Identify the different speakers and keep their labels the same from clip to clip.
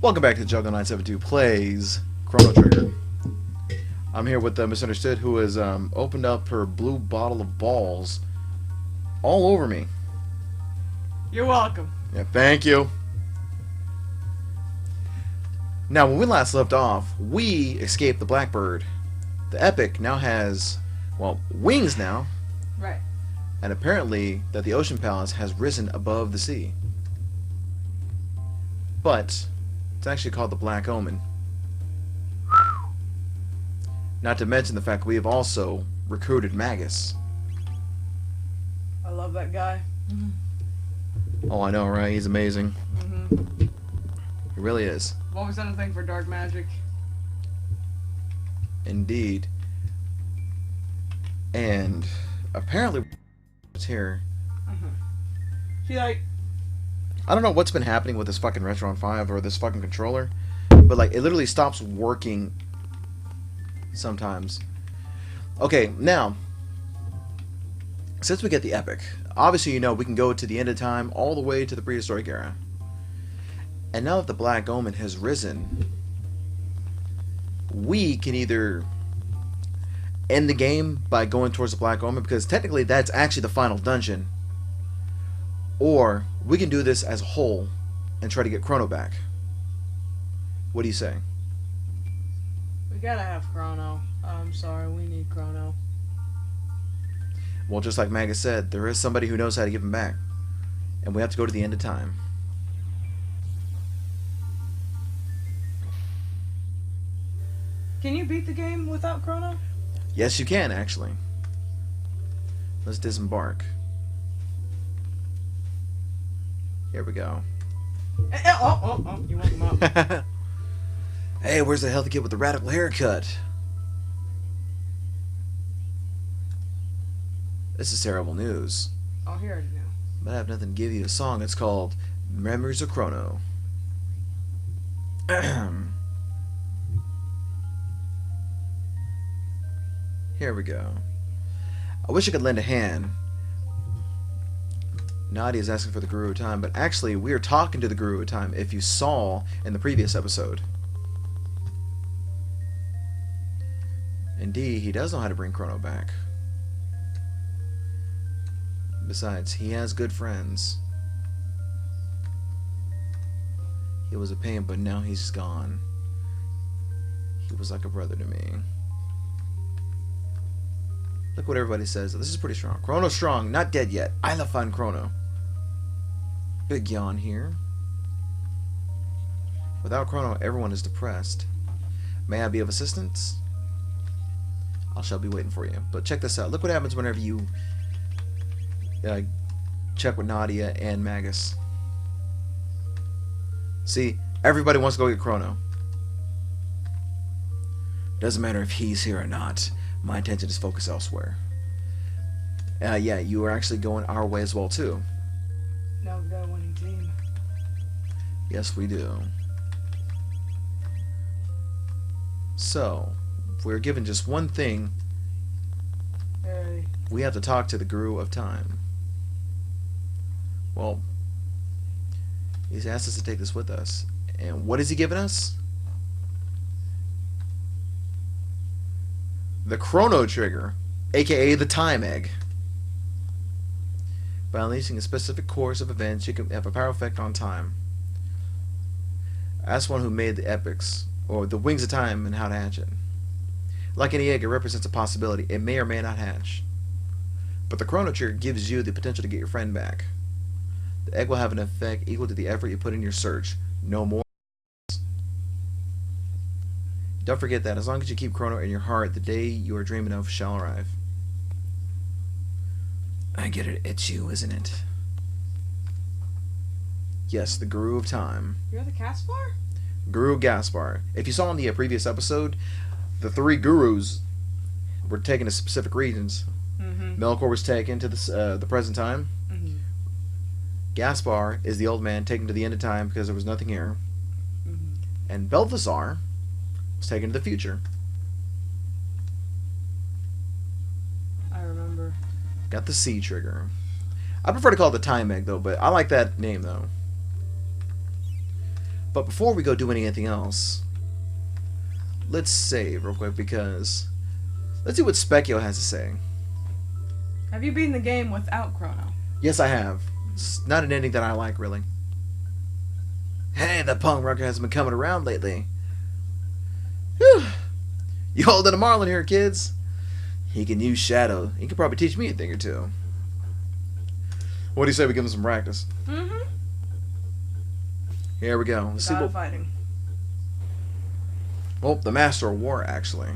Speaker 1: Welcome back to Juggalo972 Plays Chrono Trigger. I'm here with Misunderstood, who has opened up her blue bottle of balls all over me.
Speaker 2: You're welcome.
Speaker 1: Yeah, thank you. Now, when we last left off, we escaped the Blackbird. The Epic now has, well, wings now.
Speaker 2: Right.
Speaker 1: And apparently that the Ocean Palace has risen above the sea. But it's actually called the Black Omen. Not to mention the fact we have also recruited Magus.
Speaker 2: I love that guy.
Speaker 1: Oh, I know, right? He's amazing. He really is.
Speaker 2: I've always done a thing for dark magic.
Speaker 1: Indeed. And apparently it's here.
Speaker 2: See, like,
Speaker 1: I don't know what's been happening with this fucking Retron 5 or this fucking controller, but like it literally stops working sometimes. Okay, now since we get the Epic, obviously you know we can go to the end of time all the way to the prehistoric era. And now that the Black Omen has risen, we can either end the game by going towards the Black Omen, because technically that's actually the final dungeon, or we can do this as a whole and try to get Chrono back. What do you say?
Speaker 2: we gotta have Chrono. I'm sorry, we need Chrono.
Speaker 1: Well, just like Magus said, there is somebody who knows how to give him back, and we have to go to the end of time.
Speaker 2: Can you beat the game without Chrono?
Speaker 1: Yes, you can, actually. Let's disembark. Here we go.
Speaker 2: You woke him up.
Speaker 1: Hey, where's the healthy kid with the radical haircut? This is terrible news.
Speaker 2: Oh, he already knew.
Speaker 1: But I have nothing to give you. A song. It's called Memories of Chrono. Here we go. I wish I could lend a hand. Nadia's asking for the Guru of Time, but actually we are talking to the Guru of Time, if you saw in the previous episode. Indeed, he does know how to bring Chrono back. Besides, he has good friends. He was a pain, but now he's gone. He was like a brother to me. Look what everybody says. This is pretty strong. Chrono's strong, not dead yet. I love fun Chrono. Big yawn here. Without Chrono, everyone is depressed. May I be of assistance? I shall be waiting for you. But check this out. Look what happens whenever you check with Nadia and Magus. See, everybody wants to go get Chrono. Doesn't matter if he's here or not. My attention is focused elsewhere. Yeah, you are actually going our way as well, too.
Speaker 2: Now we've got a winning team.
Speaker 1: Yes, we do. So, if we're given just one thing,
Speaker 2: Hey.
Speaker 1: we have to talk to the Guru of Time. Well, he's asked us to take this with us. And what has he given us? The Chrono Trigger, aka the Time Egg. By unleashing a specific course of events, you can have a power effect on time. Ask one who made the epics, or the Wings of Time, and how to hatch it. Like any egg, it represents a possibility. It may or may not hatch. But the Chrono Trigger gives you the potential to get your friend back. The egg will have an effect equal to the effort you put in your search. No more. Don't forget that. As long as you keep Chrono in your heart, the day you are dreaming of shall arrive. I get it. It's you, isn't it? Yes, the Guru of Time.
Speaker 2: You're the Caspar?
Speaker 1: Guru Gaspar. If you saw in the previous episode, the three gurus were taken to specific regions. Melkor was taken to the present time. Gaspar is the old man taken to the end of time because there was nothing here. And Belthazar was taken to the future.
Speaker 2: I remember.
Speaker 1: Got the C trigger. I prefer to call it the Time Egg, though, but I like that name, though. But before we go do anything else, let's save real quick because let's see what Specchio has to say.
Speaker 2: Have you beaten the game without Chrono?
Speaker 1: Yes, I have. It's not an ending that I like, really. Hey, that punk rocker hasn't been coming around lately. Whew. You holding a marlin here, kids. He can use Shadow. He could probably teach me a thing or two. What do you say we give him some practice?
Speaker 2: Mm-hmm.
Speaker 1: Here we go. Let's see what
Speaker 2: fighting.
Speaker 1: Oh, the Master of War, actually.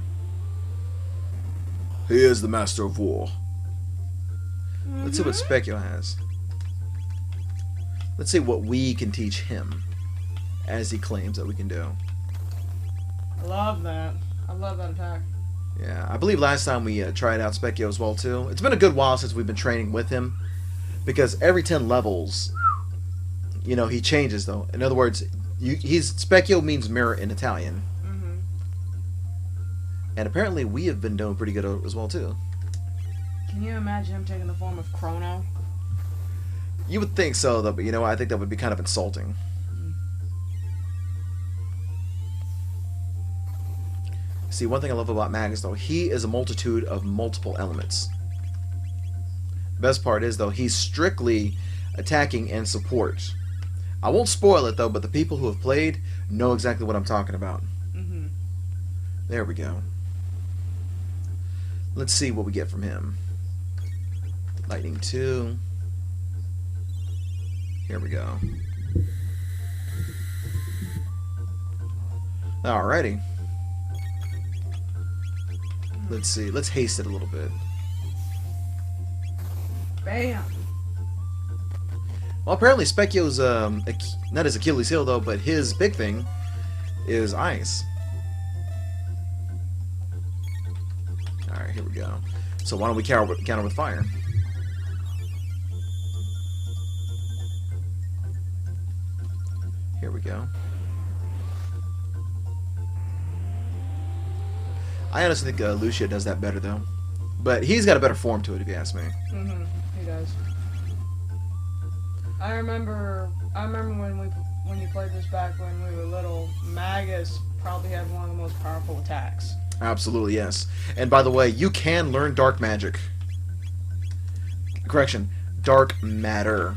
Speaker 1: He is the Master of War. Let's see what Specchio has. Let's see what we can teach him, as he claims that we can do.
Speaker 2: I love that. I love that attack.
Speaker 1: Yeah, I believe last time we tried out Specchio as well, too. It's been a good while since we've been training with him, because every 10 levels, you know, he changes, though. In other words, Specchio means mirror in Italian. And apparently we have been doing pretty good as well, too.
Speaker 2: Can you imagine him taking the form of Chrono?
Speaker 1: You would think so, though, but you know, I think that would be kind of insulting. See, one thing I love about Magus, though, he is a multitude of multiple elements. Best part is, though, he's strictly attacking and support. I won't spoil it, though, but the people who have played know exactly what I'm talking about. There we go. Let's see what we get from him. Lightning 2. Here we go. Alrighty. Let's see. Let's haste it a little bit.
Speaker 2: Bam!
Speaker 1: Well, apparently Specchio's, not his Achilles heel, though, but his big thing is ice. Alright, here we go. So why don't we counter with fire? Here we go. I honestly think Lucia does that better, though. But he's got a better form to it, if you ask me.
Speaker 2: He does. I remember when you played this back when we were little, Magus probably had one of the most powerful attacks.
Speaker 1: Absolutely, yes. And by the way, you can learn dark magic. Correction, dark matter.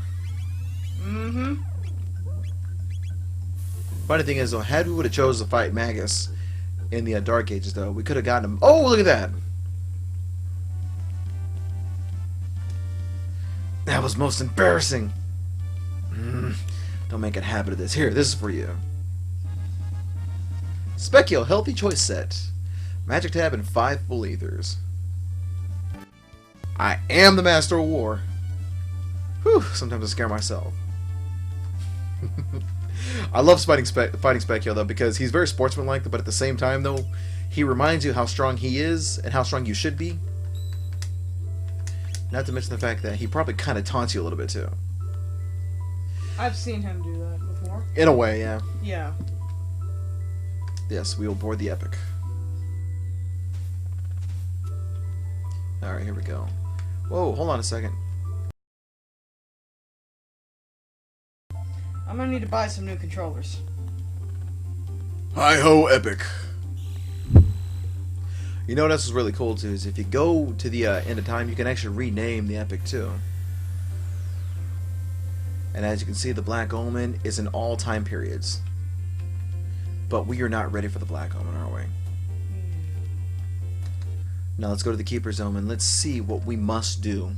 Speaker 1: Funny thing is, though, had we would have chose to fight Magus in the Dark Ages, though, we could have gotten him. Oh, look at that! That was most embarrassing. Don't make a habit of this. Here, this is for you. Specchio, healthy choice set. Magic tab and 5 full ethers. I am the Master of War. Whew, sometimes I scare myself. I love fighting Specchio, though, because he's very sportsmanlike, but at the same time, though, he reminds you how strong he is and how strong you should be. Not to mention the fact that he probably kind of taunts you a little bit, too.
Speaker 2: I've seen him do that before.
Speaker 1: In a way, yeah.
Speaker 2: Yeah.
Speaker 1: Yes, we will board the epic. Alright, here we go. Whoa, hold on a second.
Speaker 2: I'm gonna need to buy some new controllers.
Speaker 1: Hi-ho, epic. You know what else is really cool, too, is if you go to the end of time, you can actually rename the epic, too. And as you can see, the Black Omen is in all time periods. But we are not ready for the Black Omen, are we? Now let's go to the Keeper's Omen. Let's see what we must do.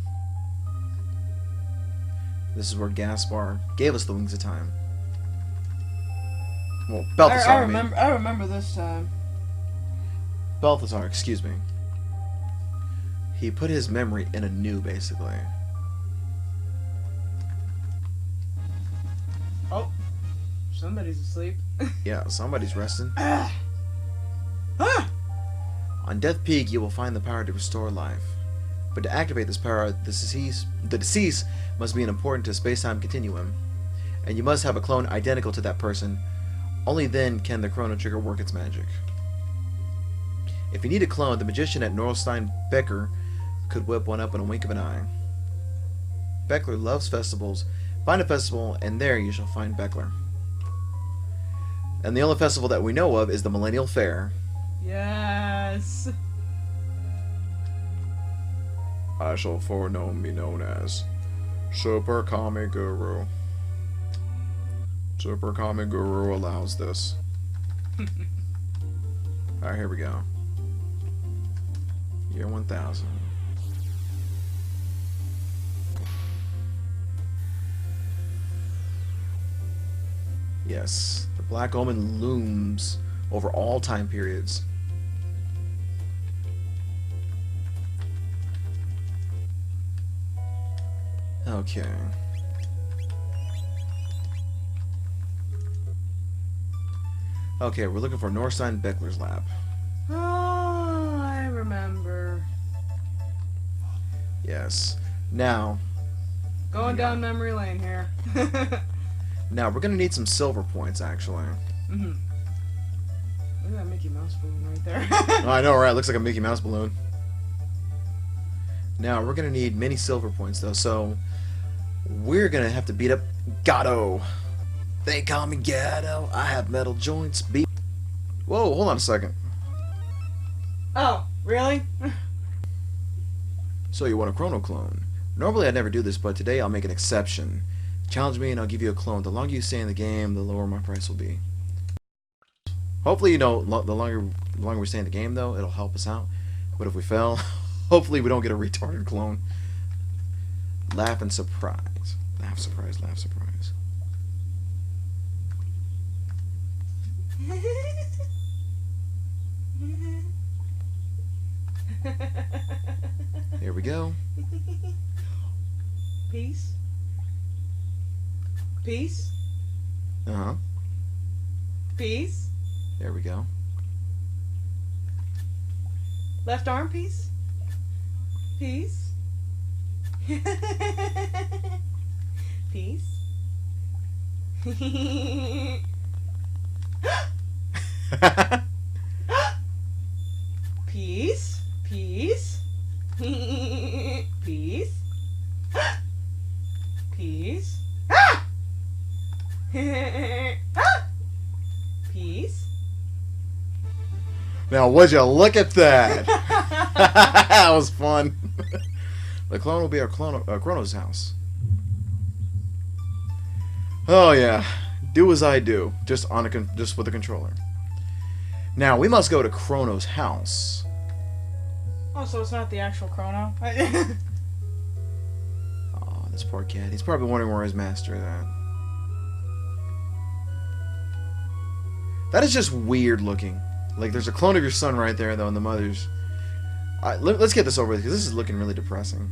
Speaker 1: This is where Gaspar gave us the Wings of Time. Well, Balthasar.
Speaker 2: I remember this time.
Speaker 1: Balthasar, excuse me. He put his memory in anew, basically.
Speaker 2: Oh, somebody's asleep.
Speaker 1: Yeah, somebody's resting. On Death Peak, you will find the power to restore life. But to activate this power, the deceased must be an important to space-time continuum. And you must have a clone identical to that person. Only then can the Chrono Trigger work its magic. If you need a clone, the magician at Northside, Becker, could whip one up in a wink of an eye. Beckler loves festivals. Find a festival, and there you shall find Beckler. And the only festival that we know of is the Millennial Fair.
Speaker 2: Yes.
Speaker 1: I shall foreknown be known as Super Kami Guru. Super Kami Guru allows this. Alright, here we go. Year 1000. Yes, the Black Omen looms over all time periods. Okay. Okay, we're looking for Northside and Beckler's lab.
Speaker 2: Oh, I remember.
Speaker 1: Yes. Now,
Speaker 2: Going down memory lane here.
Speaker 1: now we're gonna need some silver points, actually.
Speaker 2: Mm-hmm. Look at that Mickey Mouse balloon right there.
Speaker 1: Oh, I know, right? Looks like a Mickey Mouse balloon. Now we're gonna need many silver points, though. So we're gonna have to beat up Gato. They call me Gato. I have metal joints. Beat. Whoa, hold on a second.
Speaker 2: Oh, really?
Speaker 1: So you want a Chrono clone? Normally I'd never do this, but today I'll make an exception. Challenge me and I'll give you a clone. The longer you stay in the game, the lower my price will be. Hopefully, you know, the longer we stay in the game, though, it'll help us out. But if we fail, hopefully we don't get a retarded clone. Laugh and surprise. Laugh, surprise, laugh, surprise. Here we go.
Speaker 2: Peace. Peace.
Speaker 1: Uh-huh.
Speaker 2: Peace.
Speaker 1: There we go.
Speaker 2: Left arm piece. Peace. Peace. Peace. Peace. Peace. Peace. Peace.
Speaker 1: Now, would you look at that? That was fun. The clone will be our Chrono's house. Oh yeah, do as I do, just with a controller. Now we must go to Chrono's house.
Speaker 2: Oh, so it's not the actual Chrono?
Speaker 1: Oh, this poor kid. He's probably wondering where his master is at. That is just weird looking. Like, there's a clone of your son right there, though, and the mother's... let's get this over with, because this is looking really depressing.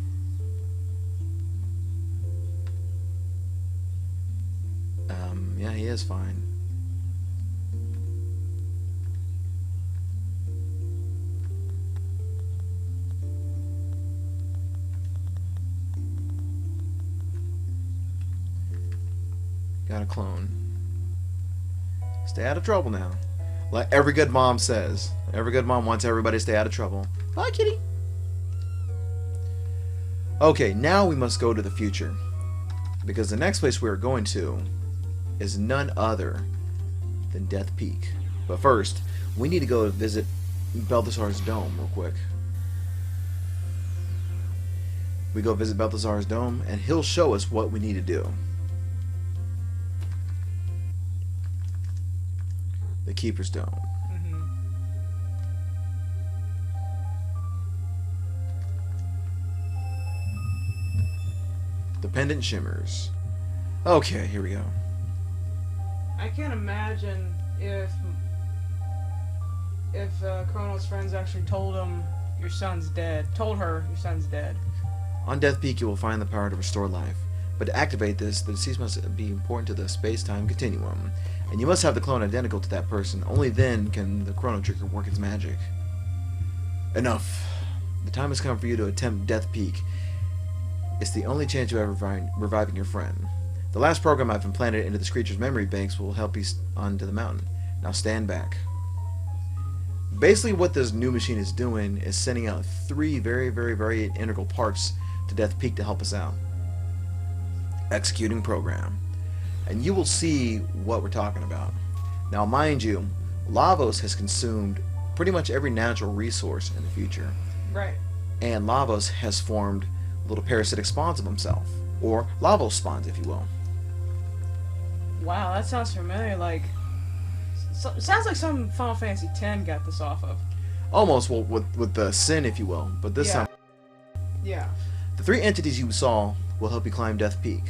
Speaker 1: Yeah, he is fine. Got a clone. Stay out of trouble now. Like every good mom says. Every good mom wants everybody to stay out of trouble. Bye, kitty. Okay, now we must go to the future. Because the next place we are going to is none other than Death Peak. But first, we need to go visit Balthazar's dome real quick. We go visit Balthazar's dome, and he'll show us what we need to do. The Keeper's Dome.
Speaker 2: Mm-hmm.
Speaker 1: The pendant shimmers. Okay, here we go.
Speaker 2: I can't imagine if Chrono's friends actually told him your son's dead. Told her your son's dead.
Speaker 1: On Death Peak, you will find the power to restore life. But to activate this, the deceased must be important to the space-time continuum. And you must have the clone identical to that person. Only then can the Chrono Trigger work its magic. Enough. The time has come for you to attempt Death Peak. It's the only chance you have of reviving your friend. The last program I've implanted into this creature's memory banks will help you onto the mountain. Now stand back. Basically what this new machine is doing is sending out 3 very, very, very integral parts to Death Peak to help us out. Executing program. And you will see what we're talking about. Now, mind you, Lavos has consumed pretty much every natural resource in the future.
Speaker 2: Right.
Speaker 1: And Lavos has formed little parasitic spawns of himself. Or Lavos spawns, if you will.
Speaker 2: Wow, that sounds familiar. Like, sounds like some Final Fantasy X got this off of.
Speaker 1: Almost, well, with the sin, if you will. But this time,
Speaker 2: Yeah.
Speaker 1: the 3 entities you saw will help you climb Death Peak.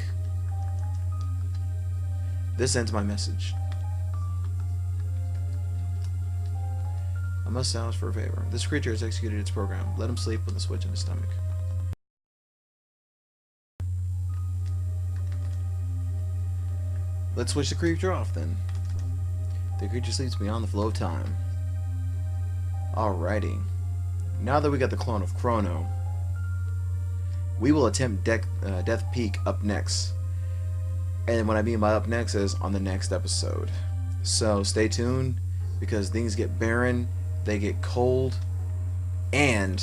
Speaker 1: This ends my message. I must ask for a favor. This creature has executed its program. Let him sleep with a switch in his stomach. Let's switch the creature off then. The creature sleeps beyond the flow of time. Alrighty. Now that we got the clone of Chrono, we will attempt Death Peak up next. And what I mean by up next is on the next episode. So stay tuned, because things get barren, they get cold, and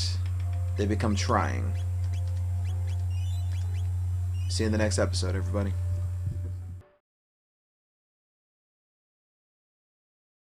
Speaker 1: they become trying. See you in the next episode, everybody.